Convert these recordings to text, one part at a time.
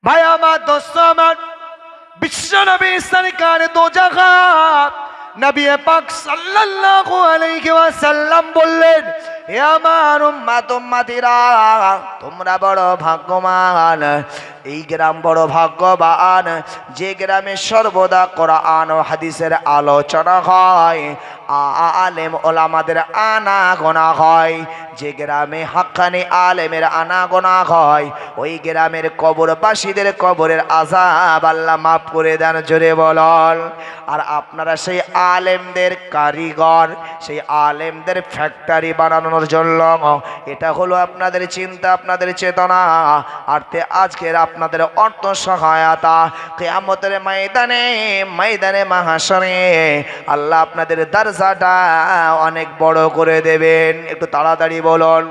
ভাই আমার দোস্ত আমার, বিশ্ব নবী সরকার দো জাহান নবী পাক সাল্লাল্লাহু আলাইহি ওয়াসাল্লাম বললেন, হে আমার উম্মতিরা, তোমরা বড় ভাগ্যবান। এই গ্রাম বড় ভাগ্যবান যে গ্রামে সর্বদা কোরআন ও হাদিসের আলোচনা হয়, আলেম ওলামাদের আনাগোনা হয়। যে গ্রামে হাক্কানি আলেমের আনাগোনা হয়, ওই গ্রামের কবরবাসীদের কবরের আযাব আল্লাহ মাফ করে দেন, জোরে বলন। আর আপনারা সেই আলেমদের কারিগর, সেই আলেমদের ফ্যাক্টরি বানানোর জন্য, এটা হলো আপনাদের চিন্তা, আপনাদের চেতনা। আর আজকের আপনাদের অর্থ সহায়তা কিয়ামতের ময়দানে, ময়দানে মাহশরে আল্লাহ আপনাদের দরজাটা অনেক বড় করে দেবেন। একটু তাড়াতাড়ি বলুন।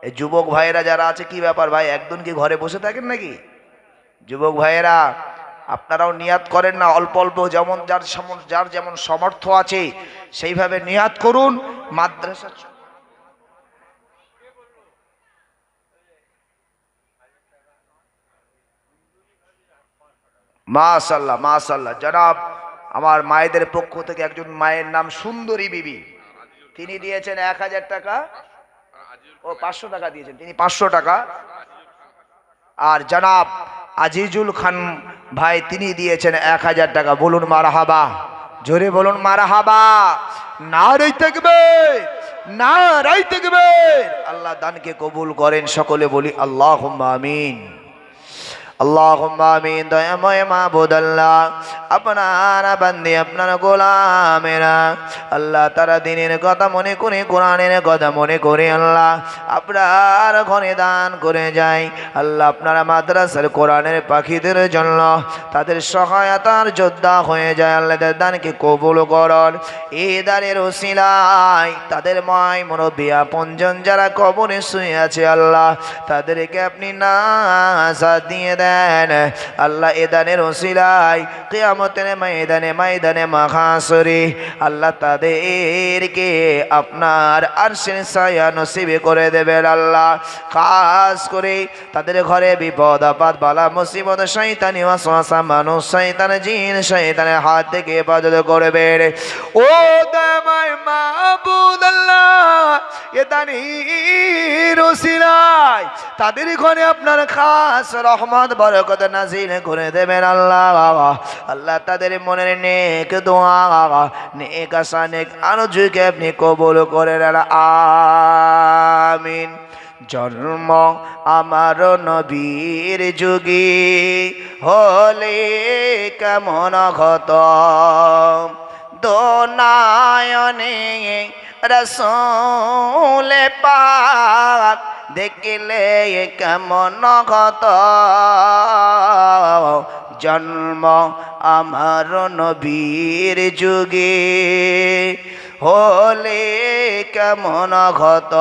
এই যুবক ভাইয়েরা যারা আছে, কি ব্যাপার ভাই, একদিন কি ঘরে বসে থাকেন নাকি? যুবক ভাইয়েরা আপনারাও নিয়াত করেন না, অল্প অল্প যেমন যার যেমন সামর্থ্য আছে সেইভাবে নিয়াত করুন। মাদ্রাসা মাশাআল্লাহ মাশাআল্লাহ। জনাব আমার মায়েদের পক্ষ থেকে একজন মায়ের নাম সুন্দরী বিবি, তিনি দিয়েছেন 1000 টাকা, ও 500 টাকা দিয়েছেন, তিনি 500 টাকা। আর জনাব আজিজুল খান ভাই, তিনি দিয়েছেন 1000 টাকা। বলুন মারহাবা, জোরে বলুন মারহাবা। নারে তাকবীর, নারে তাকবীর। আল্লাহ দানকে কবুল করেন, সকলে বলি আল্লাহুম্মা আমিন, আল্লাহুম্মা আমিন। দয়াময় মাবুদ আল্লাহ, আপনারা বান্দী, আপনার গোলামেরা আল্লাহ, তারা দিনের কথা মনে করে, কোরআনের কথা মনে করে আল্লাহ আপনার ঘরে দান করে যায়। আল্লাহ আপনারা মাদ্রাসার কোরআনের পাখিদের জন্য তাদের সহায়তার যোদ্ধা হয়ে যায়। আল্লাহ দানকে কবুল করুন। এই দানের ওসিলায় তাদের ময় মুরব্বি আপনজন যারা কবরে শুয়ে আছে আল্লাহ, তাদেরকে আপনি নাজাত দিয়ে দেন আল্লাহ। এ দানের ওসিলায় কিয়ামতের ময়দানে, ময়দানে মাহশরে আল্লাহ তাদেরকে আপনার আরশের ছায়া নসিব করে দেবেন আল্লাহ। খাস করে তাদের ঘরে বিপদ আপদ বালা মুসিবত, শয়তানি ওয়াসওয়াসা, মানুষ শয়তান জিন শয়তানের হাত থেকে হেফাজত করবেন। ও দয়াময় মাবুদ আল্লাহ, এ দানের ওসিলায় তাদের ঘরে আপনার খাস রহমত বরকত নাযিল করে দেবেন আল্লাহ। আল্লাহ তাদের মনের নেক দোয়া, নেক আশা, নেক আরজুকে আপনি কবুল করেন, আমিন। জন্ম আমার নবীর যুগে হলে কেমন হত, দোনায়নে রাসূল পাক দেখলে কেমন হত। জন্ম আমার নবীর যুগে হলে কেমন হত,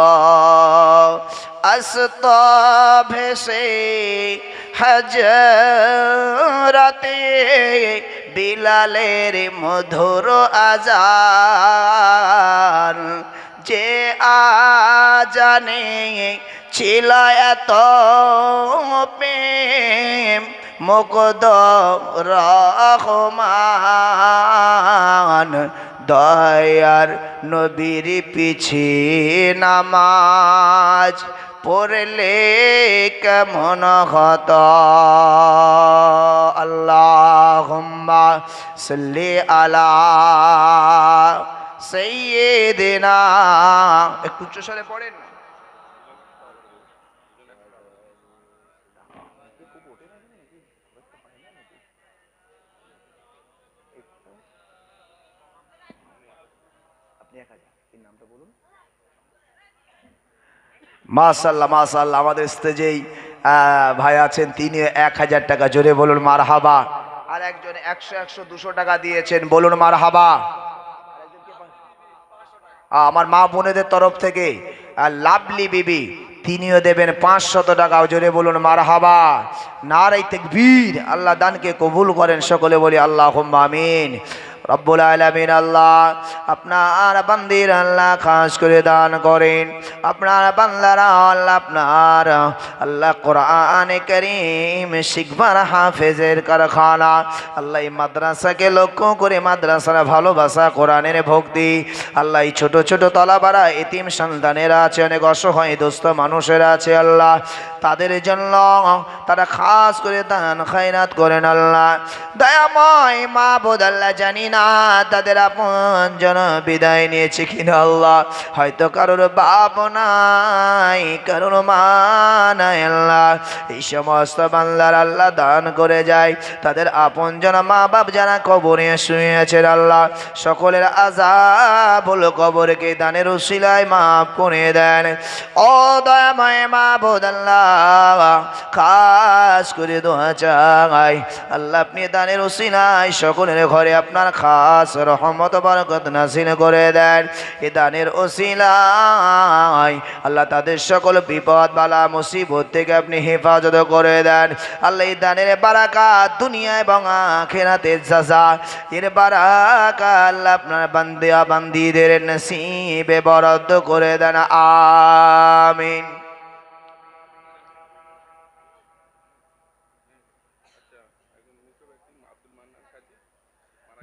আসত ভেসে হাজরাতে বিলালের মধুর আজান, যে আজানে ছিল এত প্রেম মুগ্ধ রহমান, দয়ার নবীর পিছে নামাজ পড়লে কেমন হত। আল্লাহুম্মা সাল্লি আলা সাইয়্যিদিনা, একটু উচ্চ স্বরে পড়েন। মাশাআল্লাহ মাশাআল্লাহ। আমাদের স্টেজেই ভাই আছেন, তিনি 1000 টাকা, জোরে বলুন মারহাবা। আর একজন 100 200 টাকা দিয়েছেন, বলুন মারহাবা। আমার মা বোনেদের তরফ থেকে লাভলি বিবি, তিনিও দেবেন 500 টাকা, জোরে বলুন মারহাবা। নারে তাকবীর। আল্লাহ দানকে কবুল করেন, সকলে বলি আল্লাহুম্মা আমিন। রব্বুল আলামিন আল্লাহ আপনার বান্দির আল্লাহ খাস করে দান করেন। আপনার বান্দারা আল্লাহ আপনার আল্লাহ কোরআনে কারীম শিখবার হাফেজের কারখানা আল্লাহ এই মাদ্রাসাকে লক্ষ্য করে মাদ্রাসার ভালোবাসা কোরআনের ভক্তি আল্লাহ এই ছোট ছোট তলাবারা এতিম সন্তানেরা আছে, অনেক অসহায় দুস্থ মানুষেরা আছে আল্লাহ, তাদের জন্য তারা খাস করে দান খায়রাত করেন আল্লাহ। দয়াময় মাবুদ আল্লাহ জানি না তাদের আপন জন বিদায় নিয়েছে কিনা আল্লাহ, হয়তো কারোর বাপ নাই কারোর মা নাই আল্লাহ, এই সমস্ত বান্দার আল্লাহ দান করে যায় তাদের আপন জন মা বাপ যারা কবরে শুয়ে আছেন আল্লাহ, সকলের আযাবুল কবরকে দানের উসিলায় মাফ করে দেন। ও দয়াময় মাবুদ আল্লাহ খাস করে দোয়া চাই আল্লাহ আপনি দানের উসিলায় সকলের ঘরে আপনার খাস রহমত বরকত নাযিল করে দেন। এই দানের উসিলায় আল্লাহ তাদের সকল বিপদ বালা মুসিবত থেকে আপনি হেফাজত করে দেন আল্লাহ। এই দানের বারাকাত দুনিয়া এবং আখিরাতের জাযা এর বারাকাত আল্লাহ আপনার বান্দা বান্দীদের নসিবে বরাদ্দ করে দেন, আমিন।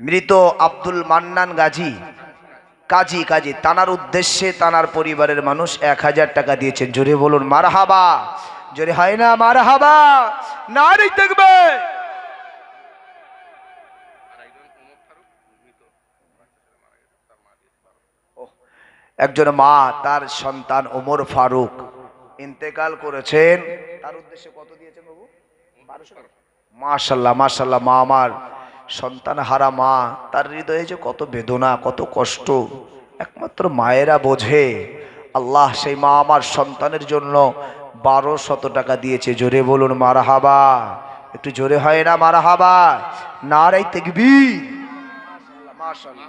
মৃত আব্দুল মান্নান গাজী কাজী কাজী তানার উদ্দেশ্যে তানার পরিবারের মানুষ 1000 টাকা দিয়েছেন। জোরে বলুন মারহাবা, জোরে হয় না মারহাবা, নারী দেখবে। একজন মা তার সন্তান ওমর ফারুক ইন্তেকাল করেছেন, তার উদ্দেশ্যে কত দিয়েছেন বাবু? 1200 টাকা। মাশাআল্লাহ মাশাআল্লাহ, মা আমার সন্তান হারা মা, তার হৃদয়ে যে কত বেদনা কত কষ্ট একমাত্র মায়েরা বোঝে। আল্লাহ সেই মা আমার সন্তানের জন্য 1200 টাকা দিয়েছে। জোরে বলুন মারহাবা, একটু জোরে হয় না মারহাবা, নারে তাকবীর। মাশাআল্লাহ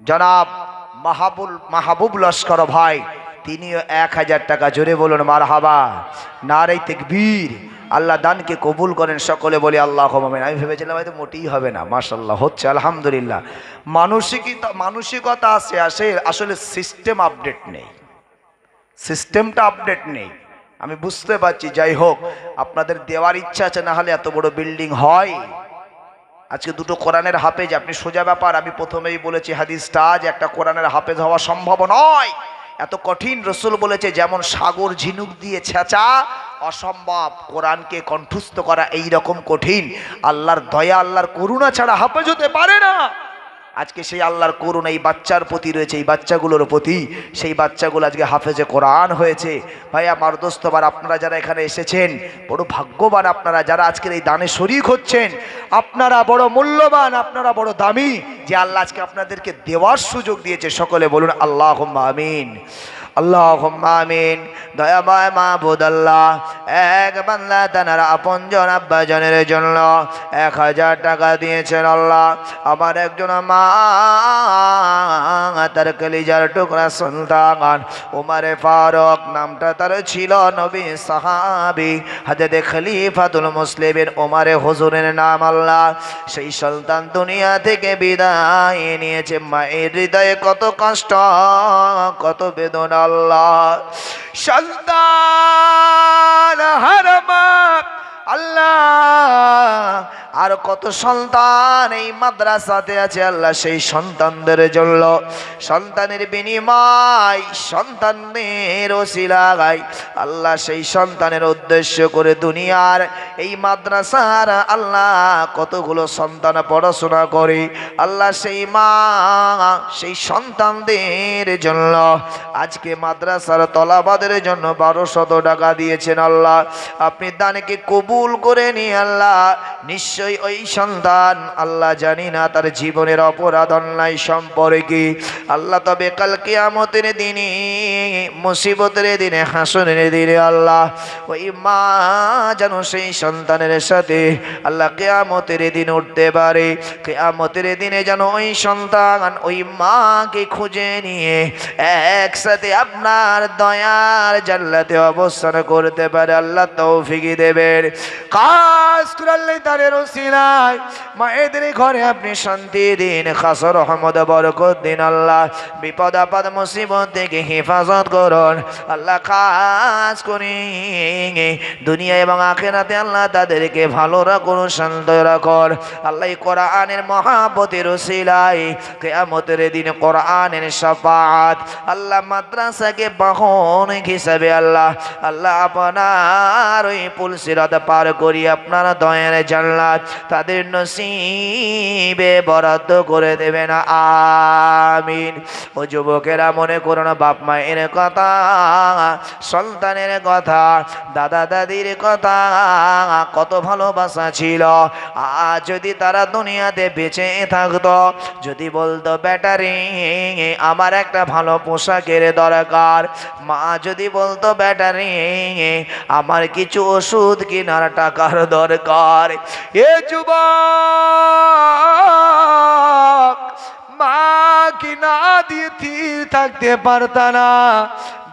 জনাব মাহবুব লস্কর ভাই তিনিও 1000 টাকা। জোরে বলুন মারহাবা, নারে তাকবীর। আল্লাহ দানকে কবুল করেন সকলে বলি আল্লাহুম্মা আমিন। আমি ভেবেছিলাম হয়তো মোটেই হবে না, মাশাআল্লাহ হচ্ছে আলহামদুলিল্লাহ। মানসিকতা আসলে সিস্টেম আপডেট নেই, সিস্টেমটা আপডেট নেই, আমি বুঝতে পারছি। যাই হোক, আপনাদের দেওয়ার ইচ্ছা আছে, না হলে এত বড় বিল্ডিং হয়। আজকে দুটো কোরআনের হাফেজ, আপনি সোজা ব্যাপার, আমি প্রথমেই বলেছি হাদিসটা যে একটা কোরআনের হাফেজ হওয়া সম্ভব নয়, এত কঠিন। রসুল বলেছে যেমন সাগর ঝিনুক দিয়ে ছেঁচা অসম্ভব, কোরআনকে কণ্ঠস্থ করা এই রকম কঠিন। আল্লাহর দয়া আল্লাহর করুণা ছাড়া হাফেজ হতে পারে না। আজকে সেই আল্লাহর করুণা এই বাচ্চার প্রতি রয়েছে, এই বাচ্চাগুলোর প্রতি, সেই বাচ্চাগুলো আজকে হাফেজে কোরআন হয়েছে। ভাই আমার দোস্তবার, আপনারা যারা এখানে এসেছেন বড় ভাগ্যবান, আপনারা যারা আজকের এই দানে শরীক হচ্ছেন আপনারা বড় মূল্যবান, আপনারা বড় দামি যে আল্লাহ আজকে আপনাদেরকে দেওয়ার সুযোগ দিয়েছে। সকলে বলুন আল্লাহুম্মা আমিন, আল্লাহুম্মা আমিন। দয়াময় মাবুদ আল্লাহ, এক বান্দা তার আপনজন আব্বাজানের জন্য 1000 টাকা দিয়েছেন আল্লাহ। আমার একজন মা তার কলিজার টুকরা সন্তান ওমরে ফারুক, নামটা তার ছিল, নবী সাহাবী হযরত খলিফাতুল মুসলিমিন ওমরে হুজুরের নাম আল্লাহ। সেই সন্তান দুনিয়া থেকে বিদায় নিয়েছে, মায়ের হৃদয়ে কত কষ্ট কত বেদনা আল্লাহ। সন্তান হারমা আল্লাহ, আর কত সন্তান এই মাদ্রাসাতে আছে আল্লাহ, সেই সন্তানদের জন্য সন্তানের বিনিময় সন্তানের ওসিলায় আল্লাহ সেই সন্তানের উদ্দেশ্য করে দুনিয়ার এই মাদ্রাসার আল্লাহ কতগুলো সন্তান পড়াশোনা করে আল্লাহ, সেই মা সেই সন্তানদের জন্য আজকে মাদ্রাসার তলাবাদের জন্য 1200 টাকা দিয়েছেন আল্লাহ। আপনি দানকে কবুল করে নি আল্লাহ। নিশ্চয়ই ওই সন্তান আল্লাহ জানি না তার জীবনের অপরাধ অন্যায় সম্পর্কে আল্লাহ, তবে কাল কিয়ামতের দিনে মুসিবতের দিনে হাসরের দিনে আল্লাহ ওই মা যেন সেই সন্তানের সাথে আল্লাহ কিয়ামতের দিন উঠতে পারে। কিয়ামতের দিনে যেন ওই সন্তান ওই মাকে খুঁজে নিয়ে একসাথে আপনার দয়ার জান্নাতে অবস্থান করতে পারে। আল্লাহ তৌফিক দেবেন। কাজ করে আল্লাহ তার ওসিলায় মায়েদের ঘরে আপনি শান্তি দিন, খাস রহমত বরকত দিন আল্লাহ। বিপদ আপদ মুসিবত থেকে হেফাজত করুন আল্লাহ। খাস করে দুনিয়া এবং আখিরাতে আল্লাহ তাদেরকে ভালো রাখুন, শান্ত রাখুন আল্লাহ। কোরআনের মহাব্বতের ওসিলায় কিয়ামতের দিন কোরআনের শাফাআত আল্লাহ মাদ্রাসাকে বাহন হিসাবে আল্লাহ আপনার ওই পুলসিরাত পার করি আপনার দয়ার জান্নাত তাদের নসিবে বরাদ্দ করে দেবেন, আমিন। ও যুবকেরা মনে করুন বাপ মায়ের কথা, সন্তানের কথা, দাদা দাদির কথা, কত ভালোবাসা ছিল। আজ যদি তারা দুনিয়াতে বেঁচে থাকতো, যদি বলতো ব্যাটারি আমার একটা ভালো পোশাকের দরকার, মা যদি বলতো ব্যাটারি আমার কিছু ওষুধ কেনার টাকার দরকার, এ যুবক মা কি না দিয়ে থির থাকতে পারত না,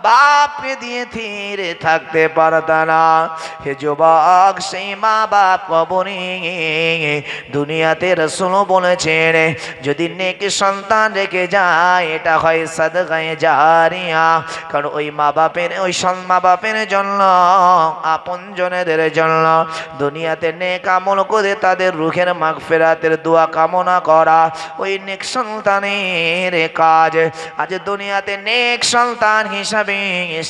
বাপকে দিয়ে থির থাকতে পারত না। হে যুবক সেই মা বাপ কবরে দুনিয়াতে রাসূল বলেছেন যদি নেক সন্তান রেখে যায় এটা হয় সাদকায়ে জারিয়া। কারণ ওই মা বাপের জন্য আপনজনেদের জন্য দুনিয়াতে নেক আমল করে তাদের রুহের মাগফিরাতের দোয়া কামনা করা ওই নেক সন্তানের কাজ। আজ দুনিয়াতে নেক সন্তান হিসাবে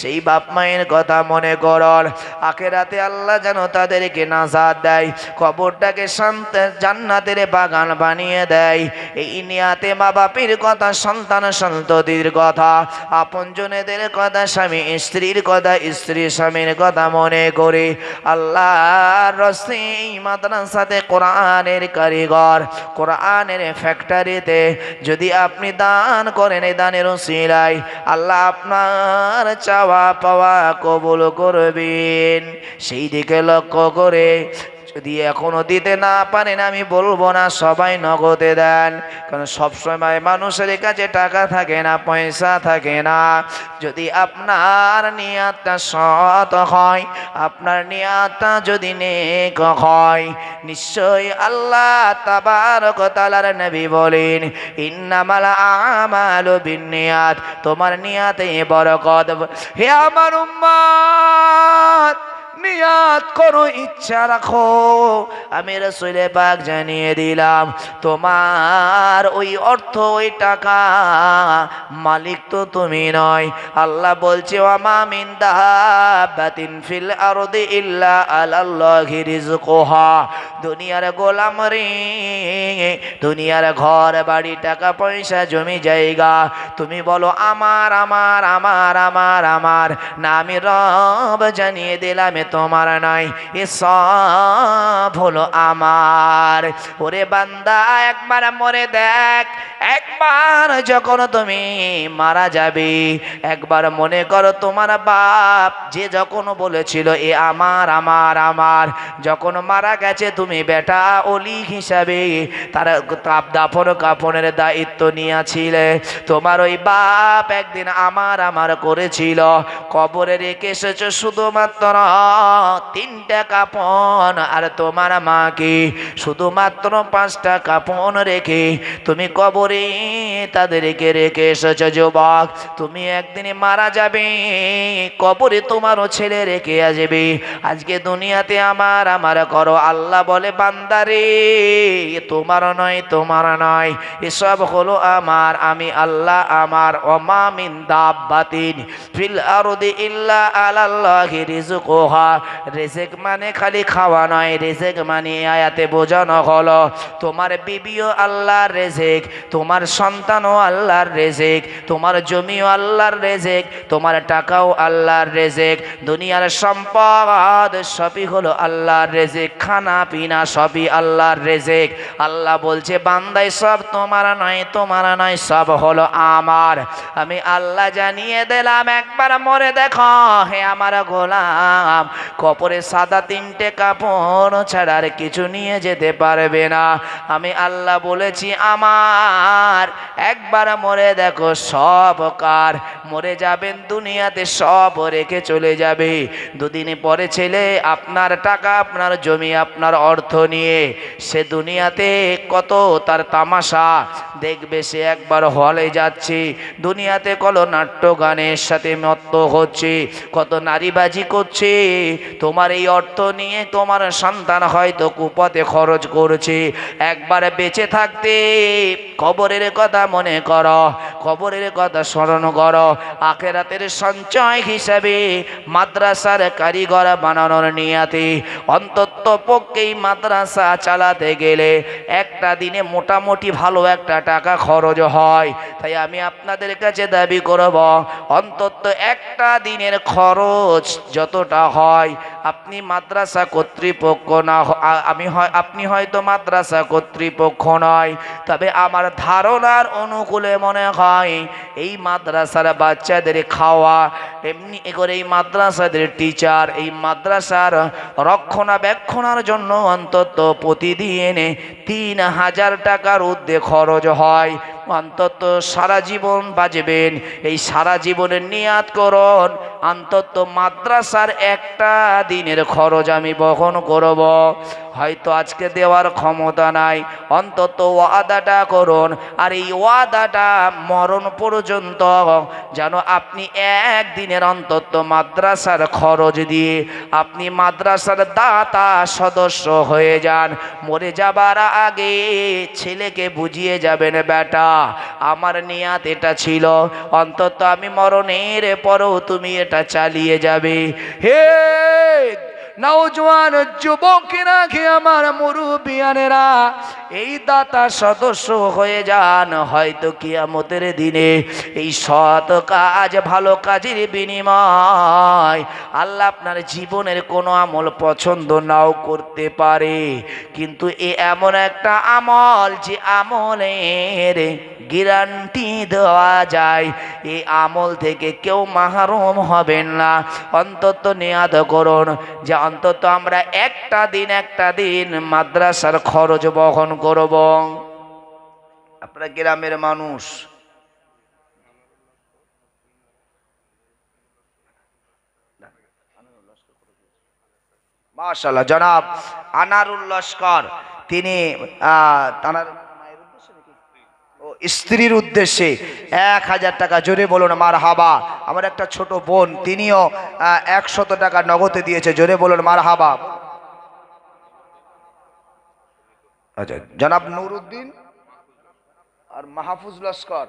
সেই বাপ মায়ের কথা মনে করুন, আখিরাতে আল্লাহ যেন তাদেরকে নাজাত দেয়, কবরটাকে জান্নাতের বাগান বানিয়ে দেয়। এই নিয়াতে মা বাপের কথা, সন্তান সন্ততির কথা, আপনজনেদের কথা, স্বামী স্ত্রীর কথা, স্ত্রী স্বামীর কথা মনে করে আল্লাহর রাস্তায় মাদ্রাসাতে কোরআনের কারিগর, কোরআনের ফ্যাক্টরিতে যদি আপনি দান করেন, এই দানের উসিলায় আল্লাহ আপনার চাওয়া পাওয়া কবুল করবেন। সেই দিকে লক্ষ্য করে যদি এখনো দিতে না পারেন আমি বলবো না সবাই নগদে দেন, কারণ সবসময় মানুষের কাছে টাকা থাকে না, পয়সা থাকে না। যদি আপনার নিয়াতটা সৎ হয়, আপনার নিয়াতটা যদি নেক হয়, নিশ্চয়ই আল্লাহ তাবারক ওয়া তাআলার নবী বলেন ইন্নামাল আমালু বিন্নিয়াত, তোমার নিয়াতে বরকত। হে আমার উম্মত নিয়াত করো, ইচ্ছা রাখো, আমি রাসূল পাক জানিয়ে দিলাম তোমার ওই অর্থ ওই টাকা মালিক তো তুমি নয়। আল্লাহ বলছে ওয়ামা মিন দাব্বাতিন ফিল আরদি ইল্লা আলাল্লাহি রিজকুহা। দুনিয়ার গোলাম রে, দুনিয়ার ঘর বাড়ি টাকা পয়সা জমি জায়গা তুমি বলো আমার আমার আমার আমার আমার না, আমি রব জানিয়ে দিলাম তোমার নাই, এ সব হলো আমার। ওরে বান্দা একবার মরে দেখ, একবার যখন তুমি মারা যাবে একবার মনে করো তোমার বাপ যে যখন বলেছিল এ আমার আমার আমার, যখন মারা গেছে তুমি বেটা ওলি হিসাবে তার দাফন কাফনের দায়িত্ব নিয়েছিলে। তোমার ওই বাপ একদিন আমার আমার করেছিল, কবরে রেখে এসেছো শুধুমাত্র 3টা কাপন, আর তোমার মাকে শুধুমাত্র 5টা কাপন রেখে তুমি কবরে তাদেরকে রেখে এসেছো। যুবক তুমি একদিন মারা যাবে, কবরে তোমারও ছেলে রেখে আসবে। আজকে দুনিয়াতে আমার আমার করো, আল্লাহ বলে বান্দারে তোমার নয় তোমার নয়, এসব হলো আমার, আমি আল্লাহ আমার। ওমা মিন দাব্বাতিন ফিল আরদি ইল্লা আলাল্লাহি রিজকুহা। রিজিক মানে খালি খাওয়া নয়, রিজিক মানে আয়াতে বোঝানো হলো তোমার বিবিও আল্লাহর রিজিক, তোমার সন্তানও আল্লাহর রিজিক, তোমার জমিও আল্লাহর রিজিক, তোমার টাকাও আল্লাহর রিজিক, দুনিয়ার সম্পদ সবই হলো আল্লাহর রিজিক, খানা পিনা সবই আল্লাহর রিজিক। আল্লাহ বলছে বান্দাই সব তোমার নয় তোমার নয়, সব হলো আমার, আমি আল্লাহ জানিয়ে দিলাম। একবার মরে দেখো হে আমার গোলাম, কবরে সাদা 3টে কাপড় ছাড়া আর কিছু নিয়ে যেতে পারবে না। আমি আল্লাহ বলেছি আমার আমার একবার মরে দেখো সব কার, মরে যাবেন দুনিয়াতে সব রেখে চলে যাবে। দুদিন পরে ছেলে আপনার টাকা, আপনার জমি, আপনার অর্থ নিয়ে সে দুনিয়াতে কত তার তামাশা দেখবে। সে একবার হলে যাচ্ছে, দুনিয়াতে কত নাট্য গানের সাথে মত্ত হচ্ছে, কত নারীবাজি করছে। তোমার এই অর্থ নিয়ে তোমার সন্তান হয়তো কুপথে খরচ করছে। একবার বেঁচে থাকতে কবরের কথা মনে করো, কবরের কথা স্মরণ করো। আখেরাতের সঞ্চয় হিসাবে মাদ্রাসার কারিগর বানানোর নিয়াতে অন্তত পক্ষেই মাদ্রাসা চালাতে গেলে একটা দিনে মোটামুটি ভালো একটা টাকা খরচ হয়। তাই আমি আপনাদের কাছে দাবি করব, অন্তত একটা দিনের খরচ যতটা হয়, আপনি মাদ্রাসা কর্তৃপক্ষ না, আপনি হয়তো মাদ্রাসা কর্তৃপক্ষ নয়, তবে আমার ধারণার অনুকূলে মনে হয় এই মাদ্রাসার বাচ্চাদের খাওয়া, এমনি করে এই মাদ্রাসাদের টিচার, এই মাদ্রাসার রক্ষণাবেক্ষণের জন্য অন্তত প্রতিদিন ৩,০০০ টাকার ঊর্ধ্বে খরচ হয়। অন্তত সারা জীবন বাঁচবেন, এই সারা জীবনের নিয়াত করুন অন্তত মাদ্রাসার একটা দিনের খরচ আমি বহন করব। হয়তো আজকে দেওয়ার ক্ষমতা নাই, অন্তত ওয়াদাটা করুন। আর এই ওয়াদাটা মরণ পর্যন্ত যেন আপনি একদিনের অন্তত মাদ্রাসার খরচ দিয়ে আপনি মাদ্রাসার দাতা সদস্য হয়ে যান। মরে যাবার আগে ছেলেকে বুঝিয়ে যাবেন, বেটা আমার নিয়াত এটা ছিল, অন্তত আমি মরণের পরেও তুমি এটা চালিয়ে যাবে। হে নওজোয়ান যুবকেরা, কে আমার মুরুবিয়ানেরা, এই দাতা সদস্য হয়ে যান। হয়তো কিয়ামতের দিনে এই সৎ কাজ, ভালো কাজের বিনিময় আল্লাহ আপনার জীবনের কোনো আমল পছন্দ নাও করতে পারে, কিন্তু এ এমন একটা আমল যে আমলের গ্যারান্টি দেওয়া যায়, এই আমল থেকে কেউ মাহরুম হবেন না। অন্তত নিয়াত করুন যে অন্তত আমরা একটা দিন মাদ্রাসার খরচ বহন করব। আপনারা গ্রামের মানুষ, মাশাআল্লাহ, জনাব আনারুল লস্কর, তিনি তার স্ত্রীর উদ্দেশ্যে ১,০০০ টাকা, জোরে বলুন মারহাবা। আমার একটা ছোট বোন, তিনিও ১০০ টাকা নগদে দিয়েছে, জোরে বলুন মারহাবা। আচ্ছা, জনাব নুরুদ্দিন আর মাহফুজ লস্কর,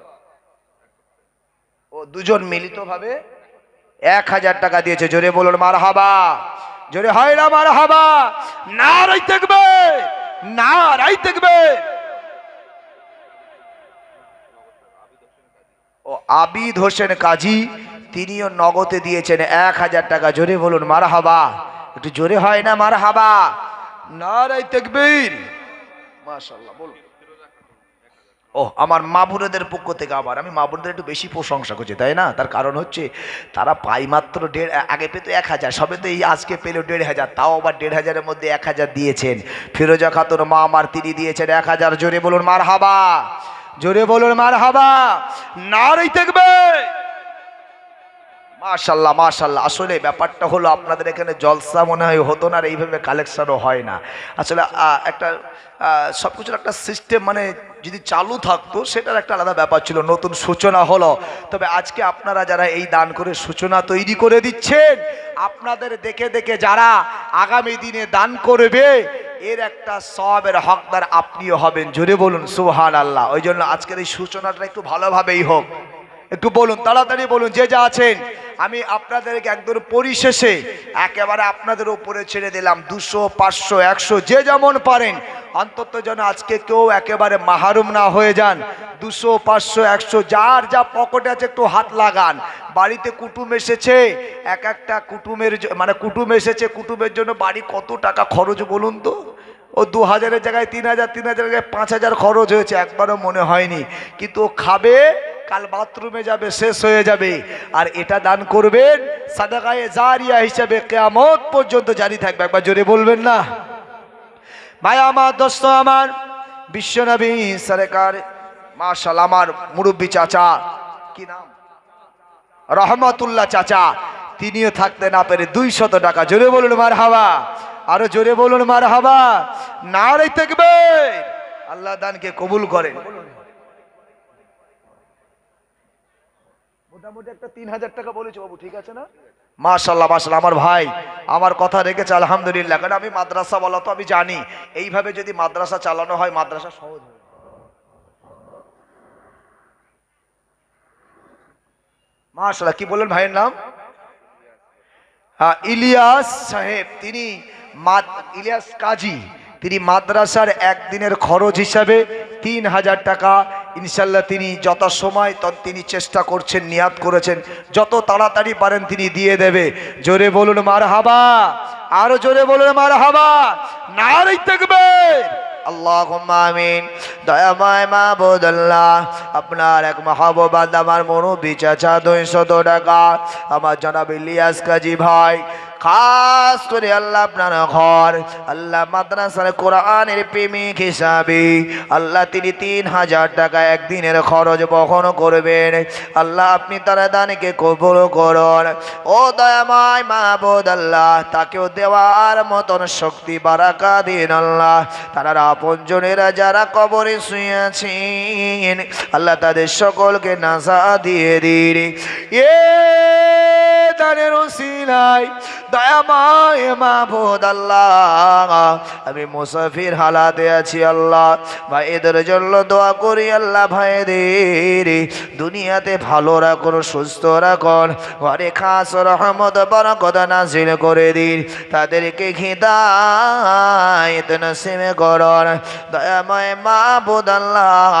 ও দুজন মিলিতভাবে ১,০০০ টাকা দিয়েছে, জোরে বলুন মারহাবা। জোরে হয় না মারহাবা? নারায়ে তাকবীর, নারায়ে তাকবীর। ও আবিদ হোসেন কাজী, তিনিও নগদে দিয়েছেন ১,০০০ টাকা, জোরে বলুন মারহাবা। একটু জোরে হয় না মারহাবা? নারায়ে তাকবীর, মাশাআল্লাহ। বলুন। ও আমার মা বোনেদের পক্ষ থেকে আবার আমি মা বোনদের একটু বেশি প্রশংসা করছি, তাই না? তার কারণ হচ্ছে তারা পাই মাত্র আগে পেতো ১,০০০, সবে তো এই আজকে পেল ১,৫০০, তাও আবার ১,৫০০-এর মধ্যে ১,০০০ দিয়েছেন। ফিরোজা খাতুন মা আমার, তিনি দিয়েছেন ১,০০০, জোরে বলুন মারহাবা, জোরে বলুন মারহাবা, নারায়ে তাকবীর। মাশাআল্লাহ মাশাআল্লাহ। আসলে ব্যাপারটা হলো আপনাদের এখানে জলসা মনে হয় হতো না, আর এইভাবে কালেকশনও হয় না। আসলে একটা সব কিছুর একটা সিস্টেম মানে যদি চালু থাকতো সেটার একটা আলাদা ব্যাপার ছিল। নতুন সূচনা হলো, তবে আজকে আপনারা যারা এই দান করে সূচনা তৈরি করে দিচ্ছেন, আপনাদের দেখে দেখে যারা আগামী দিনে দান করবে এর একটা সওয়াবের হকদার আপনিও হবেন, জোরে বলুন সুবহানাল্লাহ। ওই জন্য আজকের এই সূচনাটা একটু ভালোভাবেই হোক, একটু বলুন, তাড়াতাড়ি বলুন যে যা আছেন। আমি আপনাদেরকে একদম পরিশেষে একেবারে আপনাদের উপরে ছেড়ে দিলাম, 200, 500, 100 যে যেমন পারেন, অন্তত যেন আজকে কেউ একেবারে মাহরুম না হয়ে যান। 200, 500, 100 যার যা পকেটে আছে একটু হাত লাগান। বাড়িতে কুটুম এসেছে, এক একটা কুটুমের মানে কুটুম এসেছে, কুটুমের জন্য বাড়ি কত টাকা খরচ বলুন তো? ও ২,০০০-এর জায়গায় ৩,০০০, ৩,০০০-এর জায়গায় ৫,০০০ খরচ হয়েছে, একবারও মনে হয়নি। কিন্তু ও খাবে, কাল বাথরুমে যাবে, শেষ হয়ে যাবে। আর এটা দান করবেন সাদাকায়ে জারিয়া হিসেবে কিয়ামত পর্যন্ত জারি থাকবে। একবার জোরে বলবেন না? ভাই আমার, দোস্ত আমার, বিশ্বনবী সরকার মাশাআল্লাহ আমার মুরব্বী চাচা, কি নাম, রহমাতুল্লাহ চাচা, তিনিও থাকতে না পেরে 200 টাকা। জোরে বলুন মারহাবা, আরো জোরে বলুন মারহাবা, নারে তাকবীর। আল্লাহ দানকে কবুল করেন। মোটামুটি একটা 3000 টাকা বলেছে বাবু, ঠিক আছে না? মাশাআল্লাহ মাশাআল্লাহ আমার ভাই আমার কথা রেখেছে আলহামদুলিল্লাহ। কারণ আমি মাদ্রাসা বলা তো আমি জানি, এইভাবে যদি মাদ্রাসা চালানো হয় মাদ্রাসা সহজ হবে। মাশাআল্লাহ, কি বললেন ভাইয়ের নাম? ইলিয়াস সাহেব, তিনি ইলিয়াস কাজী, তিনি মাদ্রাসার একদিনের খরচ হিসাবে 3000 টাকা ইনশাল্লাহ তিনি যথাসময় তিনি চেষ্টা করছেন, নিয়াত করেছেন, যত তাড়াতাড়ি পারেন তিনি দিয়ে দেবে। জোরে বলুন মারহাবা, আরো জোরে বলুন মারহাবা, নারে তাকবীর, আল্লাহুম্মা আমিন। দয়াময় মাবুদ আল্লাহ, আপনার এক মাহবুব আমার মুরব্বী চাচা 200 টাকা আমার জনাব ইলিয়াস কাজী ভাই, খাস করে আল্লাহ আপনার ঘর, আল্লাহ মাদ্রাসার কোরআনের প্রেমিক হিসাবে আল্লাহ তিনি 3000 টাকা একদিনের খরচ বহন করবেন। আল্লাহ আপনি তার দানকে কবুল করুন। ও দয়াময় মাবুদ আল্লাহ, তাকেও দেওয়ার মতন শক্তি বারাকা দিন আল্লাহ। তারা আপনজনেরা যারা কবরে শুয়ে আছেন আল্লাহ তাদের সকলকে নাজা দিয়ে দিন। এ দানের ওসিলায় দয়াময় মাবুদ আল্লাহ, আমি মুসাফির হালাতে আছি আল্লাহ, ভাইদের জন্য দোয়া করি আল্লাহ, ভাইদের দুনিয়াতে ভালো রাখুন, সুস্থ রাখুন, ঘরে খাস রহমত বরকত নাযিল করে দিন, তাদেরকে হিদায়াত নসিব করুন। দয়াময় মাবুদ আল্লাহ,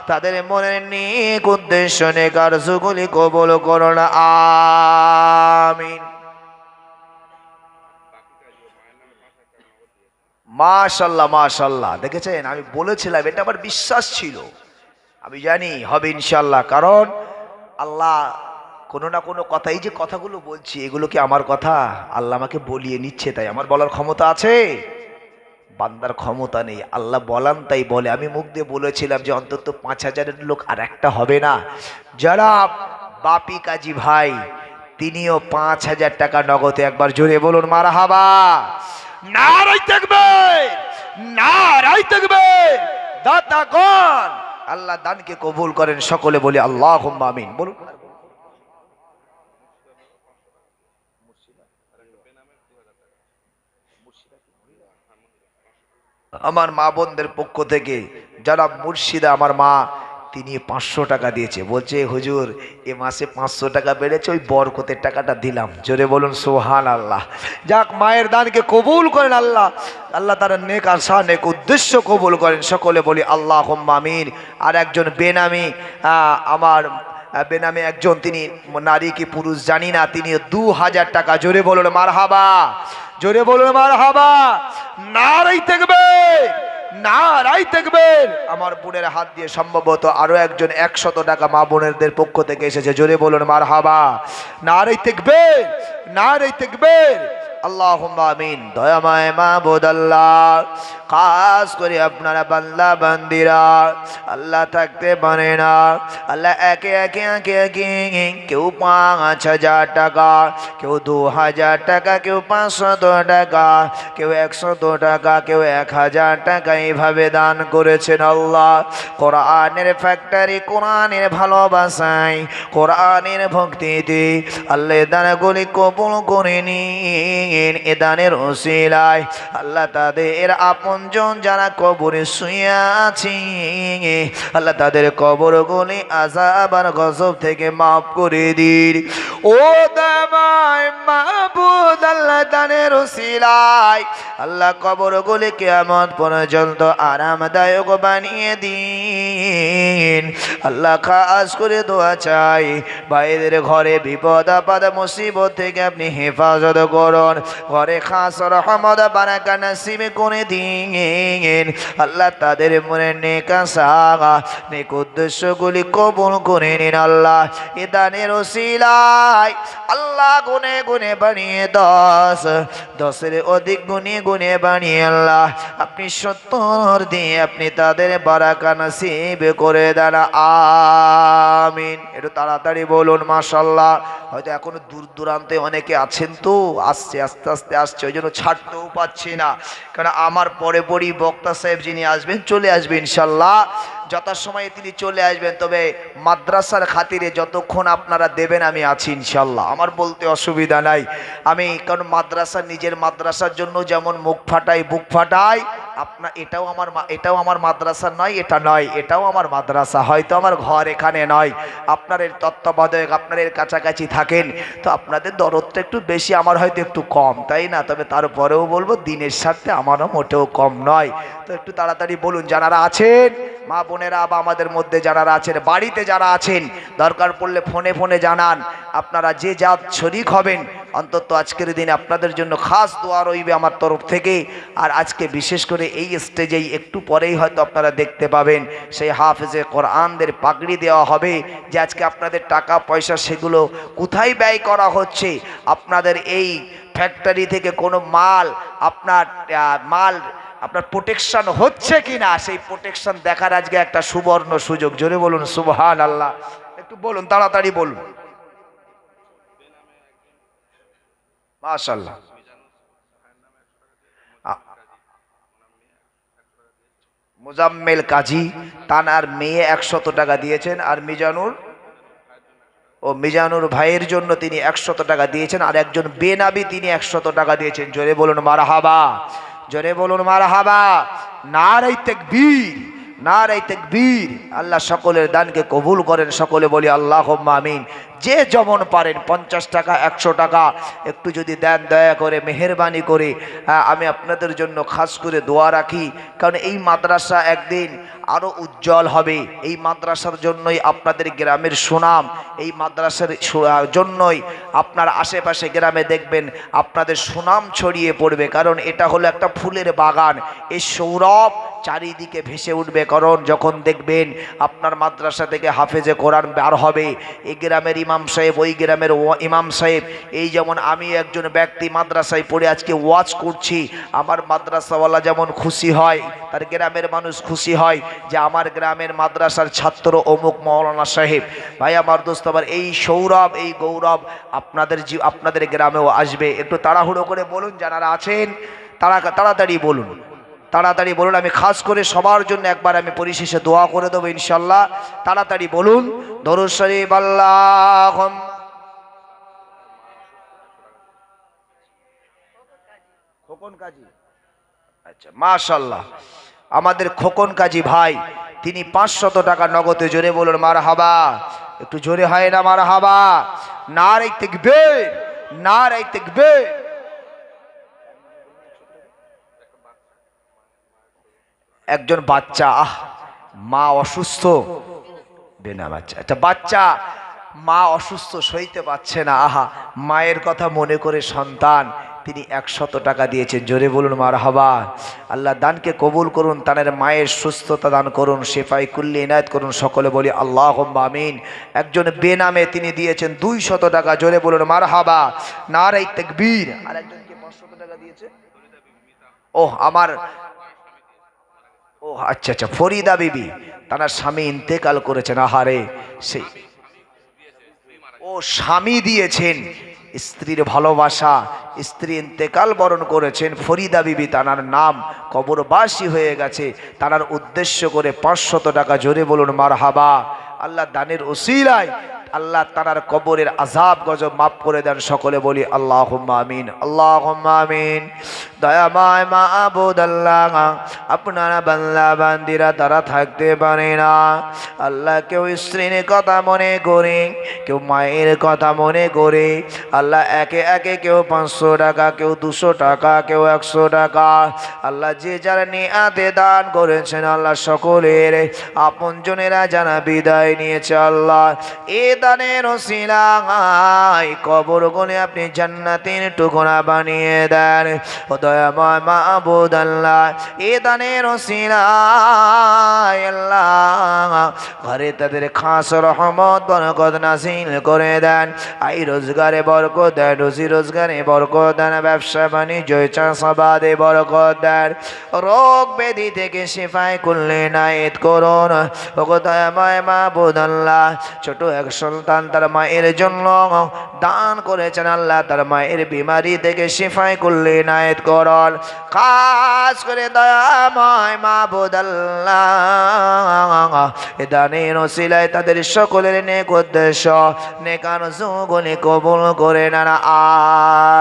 তাদের মনের নেক উদ্দেশ্য নেক আরজুগুলি কবুল করুন, আমিন। মাশাআল্লাহ মাশাআল্লাহ, দেখেছেন আমি বলেছিলাম, এটা আমার বিশ্বাস ছিল, আমি জানি হবে ইনশাআল্লাহ। কারণ আল্লাহ কোনো না কোনো কথা, এই যে কথাগুলো বলছি এগুলো কি আমার কথা? আল্লাহ আমাকে বলিয়ে নিচ্ছে, তাই আমার বলার ক্ষমতা আছে? বান্দার ক্ষমতা নেই, আল্লাহ বলান তাই বলে। আমি মুখ দিয়ে বলেছিলাম যে অন্তত 5000-এর লোক আর একটা হবে না। যারা বাপি কাজী ভাই, তিনিও 5000 টাকা নগদে, একবার জোরে বলুন মারহাবা, নারে তাকবীর, নারে তাকবীর। দাতাগণ আল্লাহ দানকে কবুল করেন, সকলে বলি আল্লাহুম্মা আমিন। বলুন আমার মা বোনদের পক্ষ থেকে যারা মুর্শিদা আমার মা, তিনি 500 টাকা দিয়েছে, বলছে হুজুর এ মাসে 500 টাকা বেড়েছে, ওই বরকতের টাকাটা দিলাম। জোরে বলুন সুবহানাল্লাহ। যাক, মায়ের দানকে কবুল করেন আল্লাহ, আল্লাহ তার নেক আশা নেক উদ্দেশ্য কবুল করেন, সকলে বলি আল্লাহুম্মা আমিন। আর একজন বেনামি, আমার বেনামে একজন, তিনি নারী কি পুরুষ জানি না, তিনি 2000 টাকা। জোরে বলুন মারহাবা, জোরে বলুন মারহাবা, নারে তাকবীর, নারে তাকবীর। আমার বোনের হাত দিয়ে সম্ভবত আরো একজন 100 টাকা মা বোনেরদের পক্ষ থেকে এসেছে। জোরে বলুন মারহাবা, নারে তাকবীর, নারে তাকবীর, আল্লাহুম্মা আমিন। দয়াময় মাবুদ আল্লাহ, খাস করে আপনারা বান্দা বান্দিরা আল্লাহ থাকতে পারে না, আল্লাহ একে একে একে একে কেউ 5000 টাকা, কেউ 2000 টাকা, কেউ 500 টাকা, কেউ 100 টাকা, কেউ 1000 টাকা এইভাবে দান করেছেন আল্লাহ। কোরআনের ফ্যাক্টরি, কোরআনের ভালোবাসায়, কোরআনের ভক্তিতে আল্লাহ দানগুলি কবুল করে নিন। এ দানের ওসিলায় আল্লাহ তাদের আপনজন যারা কবরে শুয়ে আছে আল্লাহ তাদের কবরগুলি আযাব আর গজব থেকে মাফ করে দিন। ও দয়াময় মাবুদ আল্লাহ দানের ওসিলায় আল্লাহ কবরগুলি কিয়ামত পর্যন্ত আরামদায়ক বানিয়ে দিন। আল্লাহ খাস করে দোয়া চাই, ভাইদের ঘরে বিপদ আপদ মুসিবত থেকে আপনি হেফাজত করুন, ঘরে খাস রহমত বারাকা নসিব করে দিন আল্লাহ। তাদের মনে নেক আশা নেক উদ্দেশ্যগুলি কবুল করে নিন আল্লাহ। এ দানের ওসিলায় আল্লাহ গুনে গুনে বানিয়ে 10-10 অধিক গুনে গুনে বানিয়ে আল্লাহ আপনি 70 দিয়ে আপনি তাদের বারাকা নসিব করে দেন, আমিন। একটু তাড়াতাড়ি বলুন মাশাআল্লাহ। হয়তো এখনো দূর দূরান্তে অনেকে আছেন, তো আসছে আস্তে আস্তে আসছে, ওই জন্য ছাড়তেও পাচ্ছি না। কারণ আমার পরে পরই বক্তা সাহেব যিনি আসবেন চলে আসবেন ইনশাল্লাহ, যথাসময়ে তিনি চলে আসবেন। তবে মাদ্রাসার খাতিরে যতক্ষণ আপনারা দেবেন আমি আছি ইনশাল্লাহ, আমার বলতে অসুবিধা নাই। আমি কারণ মাদ্রাসা, নিজের মাদ্রাসার জন্য যেমন মুখ ফাটাই বুক ফাটাই, আপনার এটাও আমার মাদ্রাসা নয়, এটা নয়, এটাও আমার মাদ্রাসা। হয়তো আমার ঘর এখানে নয়, আপনার এর তত্ত্বাবধায়ক আপনার এর কাছাকাছি থাকেন, তো আপনাদের দরদটা একটু বেশি, আমার হয়তো একটু কম, তাই না? তবে তারপরেও বলবো দিনের স্বার্থে আমারও মোটেও কম নয়। তো একটু তাড়াতাড়ি বলুন যারা আছেন, মা বোনেরা বা আমাদের মধ্যে যারা আছেন, বাড়িতে যারা আছেন, দরকার পড়লে ফোনে ফোনে জানান। আপনারা যে যা শরীক হবেন, অন্তত আজকের দিনে আপনাদের জন্য খাস দোয়া রইবে আমার তরফ থেকে। আর আজকে বিশেষ করে এই স্টেজেই একটু পরেই হয়তো আপনারা দেখতে পাবেন সেই হাফেজে কোরআনদের পাগড়ি দেওয়া হবে। যে আজকে আপনাদের টাকা পয়সা সেগুলো কোথায় ব্যয় করা হচ্ছে, আপনাদের এই ফ্যাক্টরি থেকে কোনো মাল আপনার প্রোটেকশন হচ্ছে কিনা, সেই প্রোটেকশন দেখার আজকে একটা সুবর্ণ সুযোগ। জোরে বলুন সুবহানাল্লাহ। একটু বলুন, তাড়াতাড়ি বলুন মাশাআল্লাহ। মুজাম্মেল কাজী তানার মেয়ে 100 টাকা দিয়েছেন, আর মিজানুর ভাইয়ের জন্য তিনি 100 টাকা দিয়েছেন, আর একজন বেনাবি তিনি 100 টাকা দিয়েছেন। জোরে বলুন মারহাবা, জোরে বলুন মারহাবা, নারে তাকবীর, নারে তাকবীর। আল্লাহ সকলের দানকে কবুল করেন, সকলে বলি আল্লাহুম্মা আমিন। যে যেমন পারেন 50 টাকা 100 টাকা একটু যদি দেন দয়া করে মেহেরবানি করে, আমি আপনাদের জন্য খাস করে দোয়া রাখি। কারণ এই মাদ্রাসা একদিন আরও উজ্জ্বল হবে। এই মাদ্রাসার জন্যই আপনাদের গ্রামের সুনাম, এই মাদ্রাসার জন্যই আপনার আশেপাশে গ্রামে দেখবেন আপনাদের সুনাম ছড়িয়ে পড়বে। কারণ এটা হলো একটা ফুলের বাগান, এই সৌরভ চারিদিকে ভেসে উঠবে। কারণ যখন দেখবেন আপনার মাদ্রাসা থেকে হাফেজে কোরআন বার হবে, এই গ্রামের ইমাম সাহেব, ওই গ্রামের ইমাম সাহেব, এই যেমন আমি একজন ব্যক্তি মাদ্রাসায় পড়ে আজকে ওয়াজ করছি, আমার মাদ্রাসাওয়ালা যেমন খুশি হয়, তার গ্রামের মানুষ খুশি হয় যে আমার গ্রামের মাদ্রাসার ছাত্র অমুক মৌলানা সাহেব। ভাই আমার দোস্ত, আবার এই সৌরভ, এই গৌরব আপনাদের গ্রামেও আসবে। একটু তাড়াহুড়ো করে বলুন যারা আছেন, তাড়াতাড়ি বলুন, তাড়াতাড়ি বলুন। আমি খাস করে সবার জন্য একবার আমি পরিশেষে দোয়া করে দেবো ইনশাল্লাহ। তাড়াতাড়ি বলুন দরুদ শরীফ। আল্লাহুম্মা খোকন কাজী, আচ্ছা মাশাআল্লাহ, আমাদের খোকন কাজী ভাই তিনি 500 টাকা নগদে। জোরে বলুন মারহাবা, একটু জোরে হয় না মারহাবা? নারে তাকবীর, নারে তাকবীর। একজন বাচ্চা, মা অসুস্থ, বেনা বাচ্চা, একটা বাচ্চা মা অসুস্থ, সইতে পারছে না, মায়ের কথা মনে করে সন্তান তিনি 100 টাকা দিয়েছেন। জোরে বলুন মারহাবা। আল্লাহ দানকে কবুল করুন, তাদের মায়ের সুস্থতা দান করুন, শেফাই কুল্লি ইনায়েত করুন, সকলে বলি আল্লাহুম্মা আমিন। একজন বেনামে তিনি দিয়েছেন 200 টাকা। জোরে বলুন মারহাবা, নারে তাকবীর। আর একজনকে 500 টাকা দিয়েছে, আচ্ছা ফরিদা বিবি, তার স্বামী ইন্তেকাল করেছেন। আহারে, সেই স্বামী দিয়েছেন, স্ত্রীর ভালোবাসা, স্ত্রী ইন্তেকাল বরণ করেছেন, ফরিদা বিবি তার নাম কবরবাসী হয়ে গেছে, তার উদ্দেশ্য করে 500 টাকা। জোরে বলুন মারহাবা। আল্লাহ দানের ওসিলায় আল্লাহ তার কবরের আযাব গজব মাফ করে দেন, সকলে বলি আল্লাহুম্মা আমিন, আল্লাহুম্মা আমিন। দয়াময় মাবুদ আল্লাহ, আপনারা বান্দা বান্দিরা তারা থাকতে পারে না আল্লাহ, কেউ স্ত্রীর কথা মনে করে, কেউ মায়ের কথা মনে করে, আল্লাহ একে একে কেউ 500 টাকা, কেউ 200 টাকা, কেউ 100 টাকা, আল্লাহ যে যারা নিয়াতে দান করেছেন আল্লাহ সকলের আপনজনেরা জানা বিদায় নিয়েছে আল্লাহ, এ দানের ওসিলায় কবর গনে আপনি জান্নাতের টুকরা বানিয়ে দেন। ও দয়াময় মাবুদ আল্লাহ, এ দানের ওসিলায় আল্লাহ ঘরে তাদের খাস রহমত বরকত নাযিল করে দেন। আই রোজগারে বরকত দেন, রুজি রোজগারে বরকত দেন, ব্যবসা বাণিজ্য চাষাবাদে বরকত দেন, রোগ ব্যাধি থেকে শিফায় করলে নায়েত করুন। ওগো দয়াময় মাবুদ আল্লাহ, ছোট এক সন্তান তার মায়ের জন্য দান করেছেন আল্লাহ, তার মায়ের বিমারি থেকে শিফায় করলে নায়েত করুন। খাস করে দয়াময় মাবুদ আল্লাহ, এ দানের ওসিলায় তাদের সকলের নেক উদ্দেশ্য নেক আরজুগুলি কবুল করে নেন,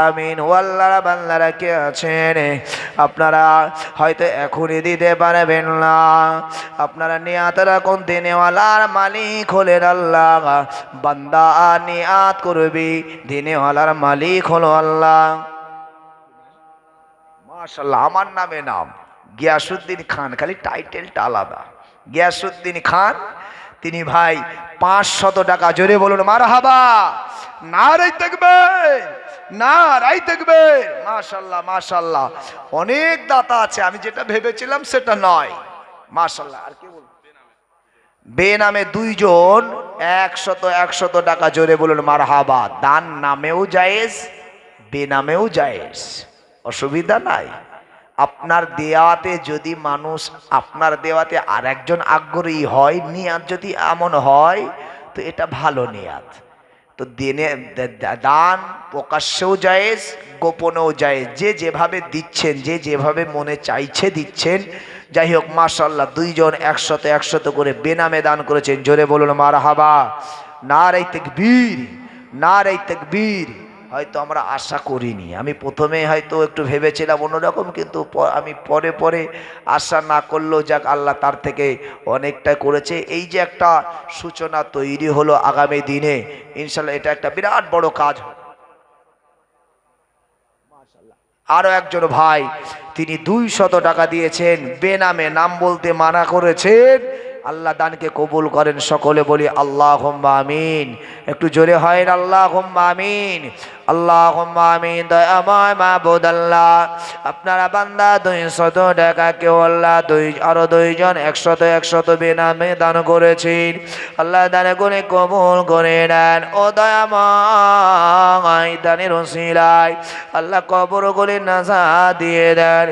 আমিন। ওয়াল্লাহ বান্দারা কে আছেন আপনারা হয়তো এখনই দিতে পারবেন না, আপনারা নিয়াত রাখুন, দিনেওয়ালার মালিক হলেন আল্লাহ, বান্দা নিয়াত করবি, দিনেওয়ালার মালিক হলো আল্লাহ। মাশাআল্লাহ, আমার নামে নাম গিয়াসউদ্দিন খান, খালি টাইটেলটা আলাদা। গিয়াসউদ্দিন খান, তিনি ভাই 500 টাকা, জোরে বলুন মারহাবা, নারায়ে তাকবীর, নারায়ে তাকবীর। মাশাআল্লাহ মাশাআল্লাহ, অনেক দাতা আছে, আমি যেটা ভেবেছিলাম সেটা নয়। মাশাআল্লাহ। আর কি বলবো, বেনামে 2 জন 100 টাকা, জোরে বলুন মারহাবা। দান নামেও জায়েজ, বেনামেও জায়েজ, অসুবিধা নাই। আপনার দেওয়াতে যদি মানুষ, আপনার দেওয়াতে আর একজন আগ্রহী হয়, নিয়াত যদি এমন হয় তো এটা ভালো নিয়াত। তো দিনে দান প্রকাশ্যেও জায়েজ, গোপনেও জায়েজ, যে যেভাবে দিচ্ছেন, যে যেভাবে মনে চাইছে দিচ্ছেন। যাই হোক মাশাআল্লাহ, 2 জন 100 করে বেনামে দান করেছেন, জোরে বলুন মারহাবা, নারায়ে তাকবীর, নারায়ে তাকবীর। হয়তো আমরা আশা করিনি, আমি প্রথমে হয়তো একটু ভেবেছিলাম অন্যরকম, কিন্তু আমি পরে পরে আশা না করলেও যাক আল্লাহ তার থেকে অনেকটা করেছে। এই যে একটা সূচনা তৈরি হলো আগামী দিনে, ইনশাল্লাহ এটা একটা বিরাট বড় কাজ। আরো একজন ভাই, তিনি 200 টাকা দিয়েছেন, বেনামে, নাম বলতে মানা করেছেন। আল্লাহ দানকে কবুল করেন, সকলে বলি আল্লাহুম্মা আমিন। একটু জোরে হয় আল্লাহুম্মা আমিন, আল্লাহুম্মা আমিন। দয়াময় মাবুদ আল্লাহ, আপনারা বান্দা 200 টাকা কেউ আল্লাহ আরো 2 জন 100 বেনামে দান করেছেন, আল্লাহ দানে করে কবুল করে নেন। ও দয়াময়, দানের ওসিলায় আল্লাহ কবর করে নাজাত দিয়ে দেন।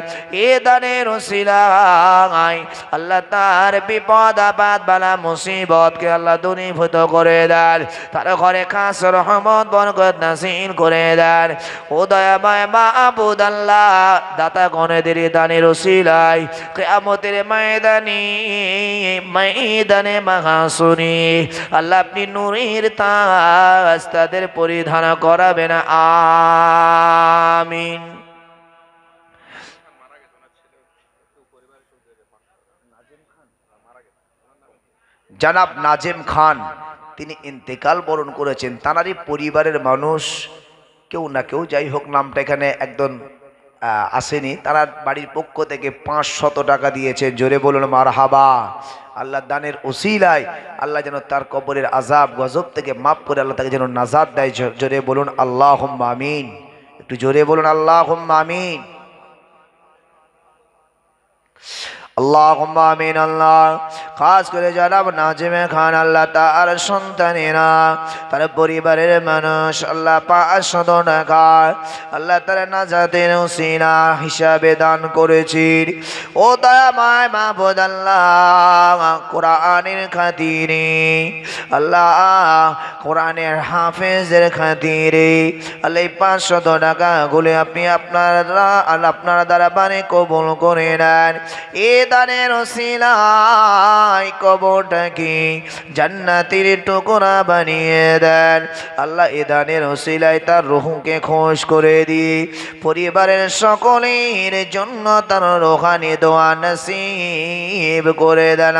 এ দানের ওসিলায় আল্লাহ তার বিপদ আপদ বালা মুসিবতকে আল্লাহ দূরীভূত করে দেন, তার ঘরে খাস রহমত বরকত নাযিল করে দেন। ও দয়াময় মাবুদ আল্লাহ, দাতা গণেদের দানের ওসিলায় কিয়ামতের ময়দানে মাহশুরে আল্লাহ আপনি নূরের তাজ তাদের পরিধান করাবেন, আমিন। জনাব নাজেম খান, তিনি ইন্তেকাল বরণ করেছেন। তাঁরই পরিবারের মানুষ কেউ না কেউ, যাই হোক নামটা এখানে একদম আসেনি, তারা বাড়ির পক্ষ থেকে 500 টাকা দিয়েছেন, জোরে বলুন মারহাবা। আল্লাহ দানের ওসিলায় আল্লাহ যেন তার কবরের আযাব গজব থেকে মাফ করে আল্লাহ তাকে যেন নাজাত দেয়, জোরে বলুন আল্লাহুম্মা আমিন। একটু জোরে বলুন আল্লাহুম্মা আমিন, আল্লাহুম্মা আমিন। আল্লাহ খাস করে জনাব নাজেম খান, আল্লাহ তার সন্তানেরা, তার পরিবারের মানুষ আল্লাহ 500 টাকা আল্লাহ তার নাজাতের ওসিলা হিসাবে দান করেছেন। ও দয়াময় মাবুদ আল্লাহ, কোরআনের খাতিরে আল্লাহ, কোরআনের হাফেজের খাতিরে আল্লাহ 500 টাকা গুলি আপনি আপনার দ্বারা বানে কবুল করে নেন। এ দানের ওসিলায় কবরটাকে জান্নাতের টুকরা বানিয়ে দেন আল্লাহ। এ দানের ওসিলায় তার রূহকে খুশ করে দিয়ে পরিবারের সকলের জন্য তার রূহানি দোয়া নসিব করে দেন,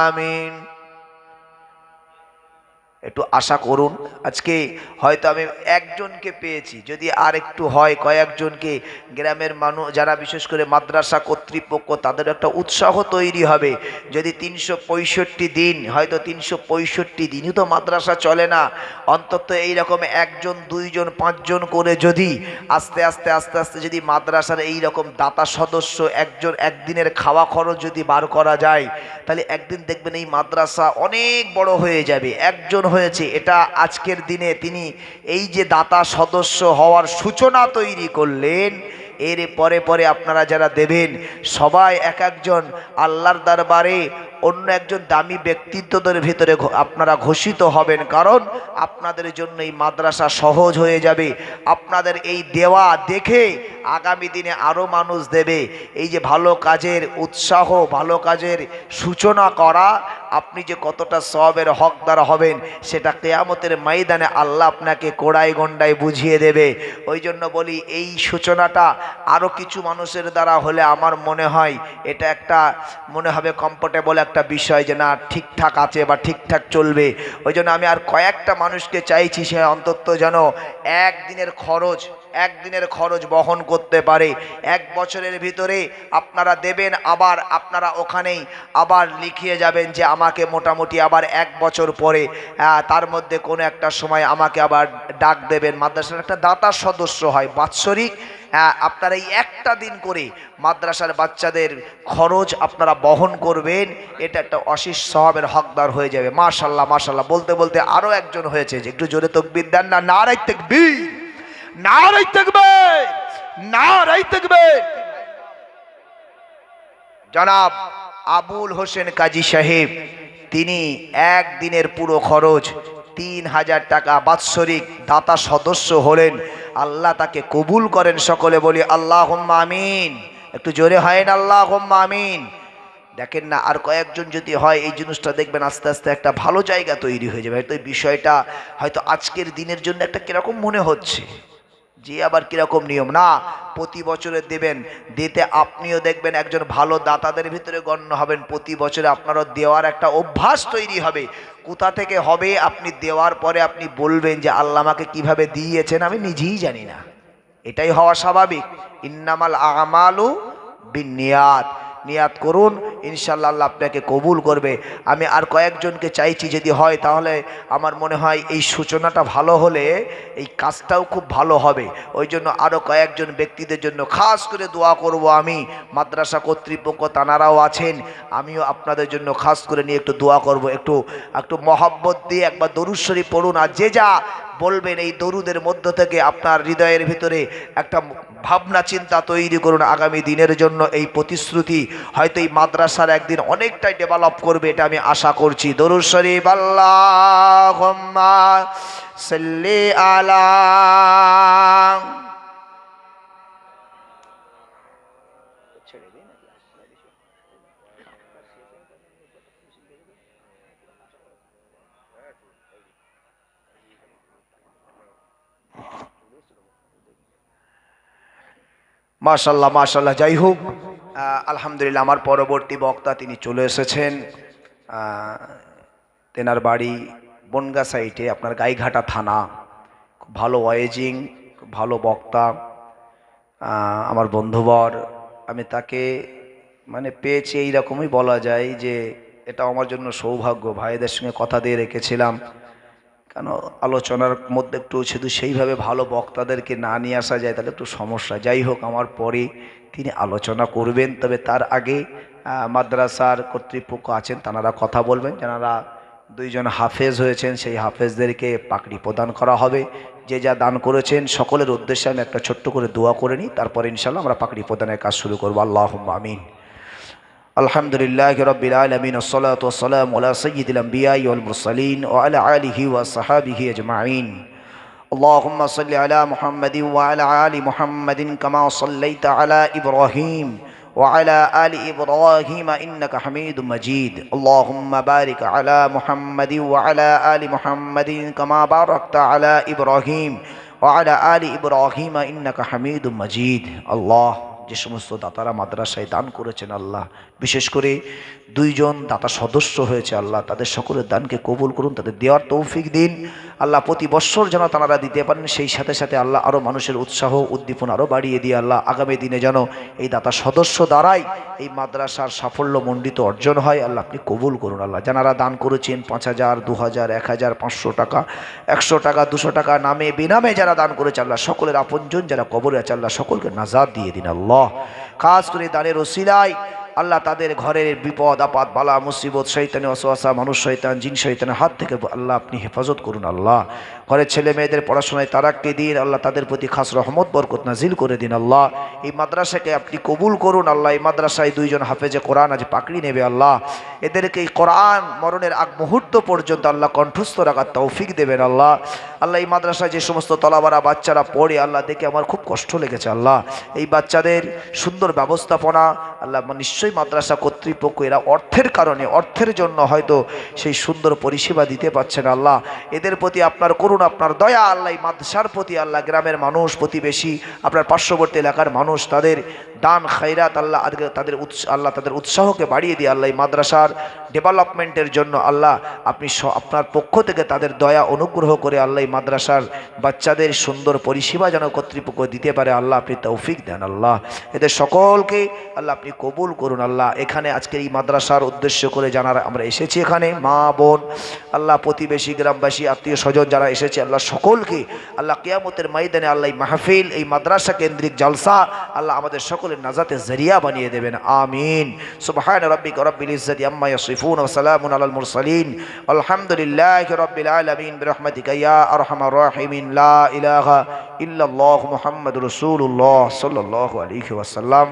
আমিন। একটু আশা করুন। আজকে হয়তো আমি একজনকে পেয়েছি, যদি আর একটু হয় কয়েকজনকে, গ্রামের মানুষ যারা বিশেষ করে মাদ্রাসা কর্তৃপক্ষ, তাদের একটা উৎসাহ তৈরি হবে। যদি 365 দিন, হয়তো 365 দিনই তো মাদ্রাসা চলে না, অন্তত এইরকম একজন দুইজন পাঁচজন করে যদি আস্তে আস্তে আস্তে আস্তে যদি মাদ্রাসার এই রকম দাতা সদস্য একজন একদিনের খাওয়া খরচ যদি বার করা যায়, তাহলে একদিন দেখবেন এই মাদ্রাসা অনেক বড় হয়ে যাবে। একজন হয়েছে, এটা আজকের দিনে তিনি এই যে দাতা সদস্য হওয়ার সূচনা তৈরি করলেন। এর পরে পরে আপনারা যারা দেবেন সবাই এক একজন আল্লাহর দরবারে অন্য একজন দামি ব্যক্তিত্বদের ভিতরে আপনারা ঘোষিত হবেন, কারণ আপনাদের জন্য এই মাদ্রাসা সহজ হয়ে যাবে। আপনাদের এই দেওয়া দেখে আগামী দিনে আরও মানুষ দেবে। এই যে ভালো কাজের উৎসাহ, ভালো কাজের সূচনা করা, আপনি যে কতটা সওয়াবের হকদার হবেন সেটা কিয়ামতের ময়দানে আল্লাহ আপনাকে কোড়ায় গন্ডায় বুঝিয়ে দেবে। ওই জন্য বলি, এই সূচনাটা আরও কিছু মানুষের দ্বারা হলে আমার মনে হয় এটা একটা মনে হবে কমফোর্টেবল একটা বিষয়, যে না ঠিকঠাক আছে বা ঠিকঠাক চলবে। ওই জন্য আমি আর কয়েকটা মানুষকে চাইছি সে অন্তত যেন একদিনের খরচ বহন করতে পারে। এক বছরের ভিতরে আপনারা দেবেন, আবার আপনারা ওখানেই আবার লিখিয়ে যাবেন যে আমাকে মোটামুটি আবার এক বছর পরে তার মধ্যে কোনো একটা সময় আমাকে আবার ডাক দেবেন। মাদ্রাসার একটা দাতা সদস্য হয় বাৎসরিক, আপনারা এই একটা দিন করে মাদ্রাসার বাচ্চাদের খরচ আপনারা বহন করবেন, এটা একটা অশিষ সওয়াবের হকদার হয়ে যাবে। মাশাআল্লাহ মাশাআল্লাহ। বলতে বলতে আরও একজন হয়েছে, যে একটু জোরে তাকবীর দেন না। নারায়ে তাকবীর, নারায়ে তাকবীর, নারায়ে তাকবীর। জনাব আবুল হোসেন কাজী সাহেব, তিনি একদিনের পুরো খরচ 3000 টাকা বাৎসরিক দাতা সদস্য হলেন। আল্লাহ তাকে কবুল করেন। সকলে বলি আল্লাহুম্মা আমিন। একটু জোরে হয় না আল্লাহুম্মা আমিন। দেখেন না, আর কয়েকজন যদি হয় এই জিনিসটা দেখবেন আস্তে আস্তে একটা ভালো জায়গা তৈরি হয়ে যাবে। হয়তো এই বিষয়টা হয়তো আজকের দিনের জন্য একটা কিরকম মনে হচ্ছে, যে আবার কিরকম নিয়ম না, প্রতি বছরে দেবেন। দিতে আপনিও দেখবেন একজন ভালো দাতাদের ভিতরে গণ্য হবেন। প্রতি বছরে আপনারও দেওয়ার একটা অভ্যাস তৈরি হবে। কোথা থেকে হবে, আপনি দেওয়ার পরে আপনি বলবেন যে আল্লাহ আমাকে কীভাবে দিয়েছেন আমি নিজেই জানি না। এটাই হওয়া স্বাভাবিক। ইন্নামাল আমালু বিন্নিয়াত। নিয়াত করুন, ইনশাআল্লাহ আল্লাহ আপনাকে কবুল করবে। আমি আর কয়েকজনকে চাইছি, যদি হয় তাহলে আমার মনে হয় এই সূচনাটা ভালো হলে এই কাজটাও খুব ভালো হবে। ওই জন্য আরও কয়েকজন ব্যক্তিদের জন্য খাস করে দোয়া করব আমি। মাদ্রাসা কর্তৃপক্ষ তানারাও আছেন, আমিও আপনাদের জন্য খাস করে নিয়ে একটু দোয়া করব। একটু মহব্বত দিয়ে একবার দরুদ শরীফ পড়ুন। আর যে যা বলবেন এই দরুদের মধ্য থেকে আপনার হৃদয়ের ভিতরে একটা ভাবনা চিন্তা তৈরি করুন আগামী দিনের জন্য। এই প্রতিশ্রুতি হয়তো এই মাদ্রাসার একদিন অনেকটাই ডেভেলপ করবে, এটা আমি আশা করছি। দরুদ শরীফ আল্লাহুম্মা সাল্লি আলা। মাশাল্লাহ মাশাল্লাহ। যাই হোক, আলহামদুলিল্লাহ, আমার পরবর্তী বক্তা তিনি চলে এসেছেন। তেনার বাড়ি বনগা সাইটে, আপনার গাইঘাটা থানা। খুব ভালো ওয়াইজিং, খুব ভালো বক্তা, আমার বন্ধুবর। আমি তাকে মানে পেয়েছি এইরকমই বলা যায়, যে এটা আমার জন্য সৌভাগ্য। ভাইদের সঙ্গে কথা দিয়ে রেখেছিলাম, কেন আলোচনার মধ্যে একটু শুধু সেইভাবে ভালো বক্তাদেরকে না নিয়ে আসা যায় তাহলে একটু সমস্যা। যাই হোক, আমার পরে তিনি আলোচনা করবেন, তবে তার আগে মাদ্রাসার কর্তৃপক্ষ আছেন, তাঁরা কথা বলবেন। যারা 2 জন হাফেজ হয়েছেন সেই হাফেজদেরকে পাকড়ি প্রদান করা হবে। যে যা দান করেছেন সকলের উদ্দেশ্যে আমি একটা ছোট্ট করে দোয়া করে নিই, তারপরে ইনশাআল্লাহ আমরা পাকড়ি প্রদানের কাজ শুরু করবো। আল্লাহুম্মা আমিন। আলহামদুলিল্লাহি রাব্বিল আলামিন, ওয়াসসালাতু ওয়াসসালামু আলা সাইয়্যিদিল আমবিয়াই ওয়াল মুরসালিন ওয়া আলা আলিহি ওয়া সাহবিহি আজমাইন। اللهم صل على محمد وعلى آل محمد كما صليت على إبراهيم وعلى آل إبراهيم إنك حميد مجيد. اللهم بارك على محمد وعلى آل محمد كما باركت على إبراهيم وعلى آل إبراهيم إنك حميد مجيد. الله যে সমস্ত দাতারা মাদ্রাসায় দান করেছেন আল্লাহ, বিশেষ করে 2 জন দাতা সদস্য হয়েছে আল্লাহ, তাদের সকলের দানকে কবুল করুন, তাদের দেওয়ার তৌফিক দিন আল্লাহ। প্রতি বৎসর যেন তারা দিতে পারেন, সেই সাথে সাথে আল্লাহ আরও মানুষের উৎসাহ উদ্দীপনা আরও বাড়িয়ে দিয়ে আল্লাহ আগামী দিনে যেন এই দাতা সদস্য দ্বারাই এই মাদ্রাসার সাফল্যমণ্ডিত অর্জন হয় আল্লাহ, আপনি কবুল করুন আল্লাহ। যারা দান করেছেন 5,000, 2,000, 1,000, 500 টাকা, 100 টাকা, 200 টাকা, নামে বেনামে যারা দান করেছে আল্লাহ, সকলের আপনজন যারা কবরে আছে আল্লাহ, সকলকে নাজাত দিয়ে দিন আল্লাহ। খাস করে দানের ওসিলায় আল্লাহ তাদের ঘরের বিপদ আপদ বালা মুসিবত শয়তানি ওয়াসওয়াসা মানুষ শয়তান জিন শয়তানের হাত থেকে আল্লাহ আপনি হেফাজত করুন আল্লাহ। ঘরের ছেলে মেয়েদের পড়াশোনায় তারাক্কি দিন আল্লাহ, তাদের প্রতি খাস রহমত বরকত নাজিল করে দিন আল্লাহ। এই মাদ্রাসাকে আপনি কবুল করুন আল্লাহ। এই মাদ্রাসায় 2 জন হাফেজে কোরআন আজ পাকড়ি নেবে আল্লাহ, এদেরকে এই কোরআন মরণের আগ মুহূর্ত পর্যন্ত আল্লাহ কণ্ঠস্থ রাখার তৌফিক দেবেন আল্লাহ। আল্লাহ এই মাদ্রাসায় যে সমস্ত তলাবারা বাচ্চারা পড়ে আল্লাহ, দেখে আমার খুব কষ্ট লেগেছে আল্লাহ। এই বাচ্চাদের সুন্দর ব্যবস্থাপনা আল্লাহ, নিশ্চয়ই মাদ্রাসা কর্তৃপক্ষ এরা অর্থের কারণে, অর্থের জন্য হয়তো সেই সুন্দর পরিষেবা দিতে পারছেন আল্লাহ। এদের প্রতি আপনার করুন, আপনার দয়া আল্লাহ। এই মাদ্রাসার প্রতি আল্লাহ, গ্রামের মানুষ, প্রতিবেশী, আপনার পার্শ্ববর্তী এলাকার মানুষ, তাদের দান খায়রাত আল্লাহ তাদের উৎসাহকে বাড়িয়ে দিয়ে আল্লাহ এই মাদ্রাসার ডেভেলপমেন্টের জন্য আল্লাহ আপনি আপনার পক্ষ থেকে তাদের দয়া অনুগ্রহ করে আল্লাহ এই মাদ্রাসার বাচ্চাদের সুন্দর পরিষেবা যেন কর্তৃপক্ষ দিতে পারে আল্লাহ, আপনি তৌফিক দেন আল্লাহ। এদের সকলকে আল্লাহ আপনি কবুল করুন আল্লাহ। এখানে আজকের এই মাদ্রাসার উদ্দেশ্য করে যারা আমরা এসেছি, এখানে মা বোন আল্লাহ, প্রতিবেশী, গ্রামবাসী, আত্মীয় স্বজন যারা এসেছে আল্লাহ, সকলকে আল্লাহ কিয়ামতের ময়দানে আল্লাহ এই মাহফিল, এই মাদ্রাসা কেন্দ্রিক জলসা আল্লাহ আমাদের সকলের নাজাতের জরিয়া বানিয়ে দেবেন, আমিন। সুবহান রাব্বিকা রাব্বিল ইজ্জাতি আম্মা ইয়াসিফুন ওয়া সালামুন আলাল মুরসালিন আলহামদুলিল্লাহি রাব্বিল আলামিন বিরহমাতিকা ইয়া আরহামার রাহিমিন। লা ইলাহা ইল্লাল্লাহু মুহাম্মাদুর রাসূলুল্লাহ সাল্লাল্লাহু আলাইহি ওয়াসাল্লাম।